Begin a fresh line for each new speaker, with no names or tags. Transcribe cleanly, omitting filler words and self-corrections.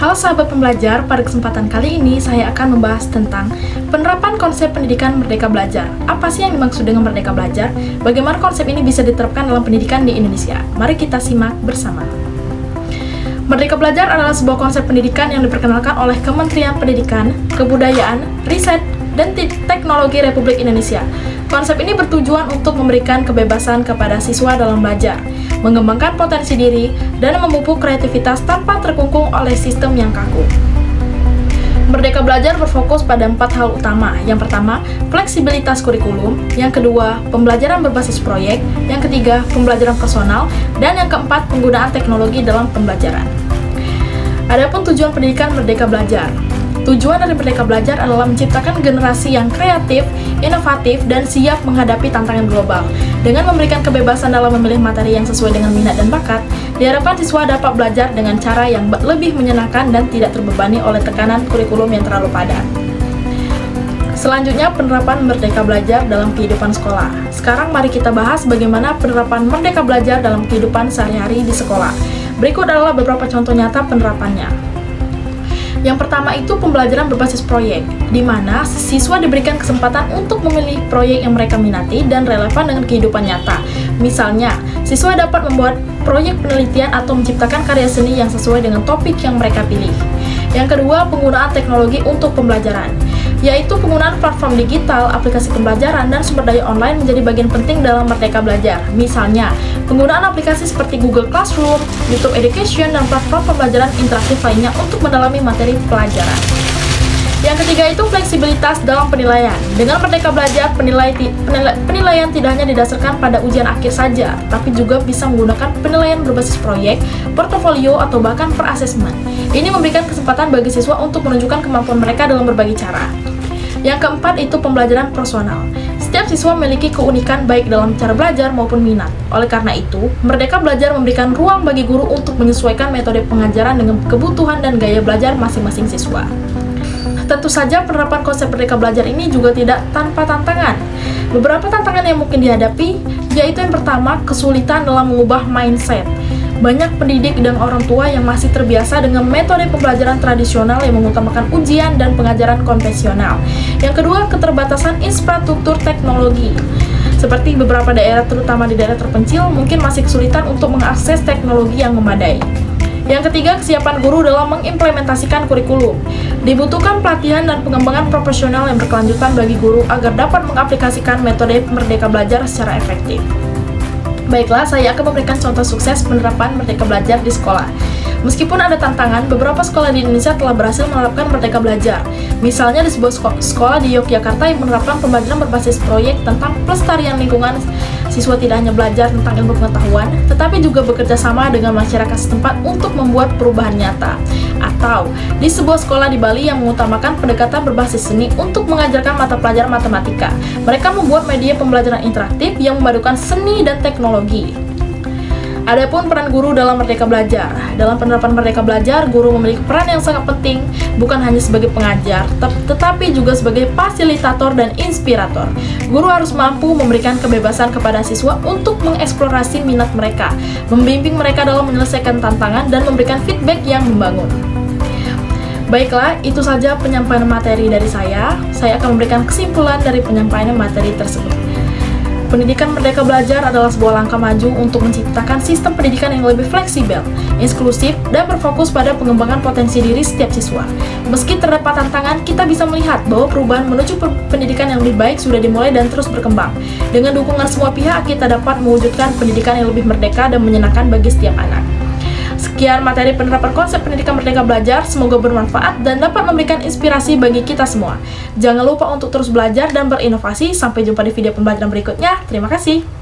Halo sahabat pembelajar, pada kesempatan kali ini saya akan membahas tentang penerapan konsep pendidikan Merdeka Belajar. Apa sih yang dimaksud dengan Merdeka Belajar? Bagaimana konsep ini bisa diterapkan dalam pendidikan di Indonesia? Mari kita simak bersama. Merdeka Belajar adalah sebuah konsep pendidikan yang diperkenalkan oleh Kementerian Pendidikan, Kebudayaan, Riset, dan Teknologi Republik Indonesia. Konsep ini bertujuan untuk memberikan kebebasan kepada siswa dalam belajar, mengembangkan potensi diri, dan memupuk kreativitas tanpa terkungkung oleh sistem yang kaku. Merdeka Belajar berfokus pada 4 hal utama. Yang pertama, fleksibilitas kurikulum. Yang kedua, pembelajaran berbasis proyek. Yang ketiga, pembelajaran personal. Dan yang keempat, penggunaan teknologi dalam pembelajaran. Adapun tujuan pendidikan Merdeka Belajar. Tujuan dari Merdeka Belajar adalah menciptakan generasi yang kreatif, inovatif, dan siap menghadapi tantangan global. Dengan memberikan kebebasan dalam memilih materi yang sesuai dengan minat dan bakat, diharapkan siswa dapat belajar dengan cara yang lebih menyenangkan dan tidak terbebani oleh tekanan kurikulum yang terlalu padat. Selanjutnya, penerapan Merdeka Belajar dalam kehidupan sekolah. Sekarang mari kita bahas bagaimana penerapan Merdeka Belajar dalam kehidupan sehari-hari di sekolah. Berikut adalah beberapa contoh nyata penerapannya. Yang pertama itu pembelajaran berbasis proyek, di mana siswa diberikan kesempatan untuk memilih proyek yang mereka minati dan relevan dengan kehidupan nyata. Misalnya, siswa dapat membuat proyek penelitian atau menciptakan karya seni yang sesuai dengan topik yang mereka pilih. Yang kedua, penggunaan teknologi untuk pembelajaran, yaitu penggunaan platform digital, aplikasi pembelajaran, dan sumber daya online menjadi bagian penting dalam Merdeka Belajar. Misalnya, penggunaan aplikasi seperti Google Classroom, YouTube Education, dan platform pembelajaran interaktif lainnya untuk mendalami materi pelajaran. Yang ketiga itu fleksibilitas dalam penilaian. Dengan Merdeka Belajar, penilaian tidak hanya didasarkan pada ujian akhir saja, tapi juga bisa menggunakan penilaian berbasis proyek, portofolio, atau bahkan per assessment. Ini memberikan kesempatan bagi siswa untuk menunjukkan kemampuan mereka dalam berbagai cara. Yang keempat itu pembelajaran personal. Setiap siswa memiliki keunikan baik dalam cara belajar maupun minat. Oleh karena itu, Merdeka Belajar memberikan ruang bagi guru untuk menyesuaikan metode pengajaran dengan kebutuhan dan gaya belajar masing-masing siswa. Tentu saja penerapan konsep Merdeka Belajar ini juga tidak tanpa tantangan. Beberapa tantangan yang mungkin dihadapi, yaitu yang pertama, kesulitan dalam mengubah mindset. Banyak pendidik dan orang tua yang masih terbiasa dengan metode pembelajaran tradisional yang mengutamakan ujian dan pengajaran konvensional. Yang kedua, keterbatasan infrastruktur teknologi. Seperti beberapa daerah, terutama di daerah terpencil, mungkin masih kesulitan untuk mengakses teknologi yang memadai. Yang ketiga, kesiapan guru dalam mengimplementasikan kurikulum. Dibutuhkan pelatihan dan pengembangan profesional yang berkelanjutan bagi guru agar dapat mengaplikasikan metode Merdeka Belajar secara efektif. Baiklah, saya akan memberikan contoh sukses penerapan Merdeka Belajar di sekolah. Meskipun ada tantangan, beberapa sekolah di Indonesia telah berhasil menerapkan Merdeka Belajar. Misalnya di sebuah sekolah di Yogyakarta yang menerapkan pembelajaran berbasis proyek tentang pelestarian lingkungan. Siswa tidak hanya belajar tentang ilmu pengetahuan, tetapi juga bekerja sama dengan masyarakat setempat untuk membuat perubahan nyata. Atau di sebuah sekolah di Bali yang mengutamakan pendekatan berbasis seni untuk mengajarkan mata pelajaran matematika. Mereka membuat media pembelajaran interaktif yang memadukan seni dan teknologi. Adapun peran guru dalam Merdeka Belajar. Dalam penerapan Merdeka Belajar, guru memiliki peran yang sangat penting, bukan hanya sebagai pengajar, tetapi juga sebagai fasilitator dan inspirator. Guru harus mampu memberikan kebebasan kepada siswa untuk mengeksplorasi minat mereka, membimbing mereka dalam menyelesaikan tantangan, dan memberikan feedback yang membangun. Baiklah, itu saja penyampaian materi dari saya. Saya akan memberikan kesimpulan dari penyampaian materi tersebut. Pendidikan Merdeka Belajar adalah sebuah langkah maju untuk menciptakan sistem pendidikan yang lebih fleksibel, inklusif, dan berfokus pada pengembangan potensi diri setiap siswa. Meski terdapat tantangan, kita bisa melihat bahwa perubahan menuju pendidikan yang lebih baik sudah dimulai dan terus berkembang. Dengan dukungan semua pihak, kita dapat mewujudkan pendidikan yang lebih merdeka dan menyenangkan bagi setiap anak. Sekian materi penerapan konsep pendidikan Merdeka Belajar, semoga bermanfaat dan dapat memberikan inspirasi bagi kita semua. Jangan lupa untuk terus belajar dan berinovasi. Sampai jumpa di video pembelajaran berikutnya. Terima kasih.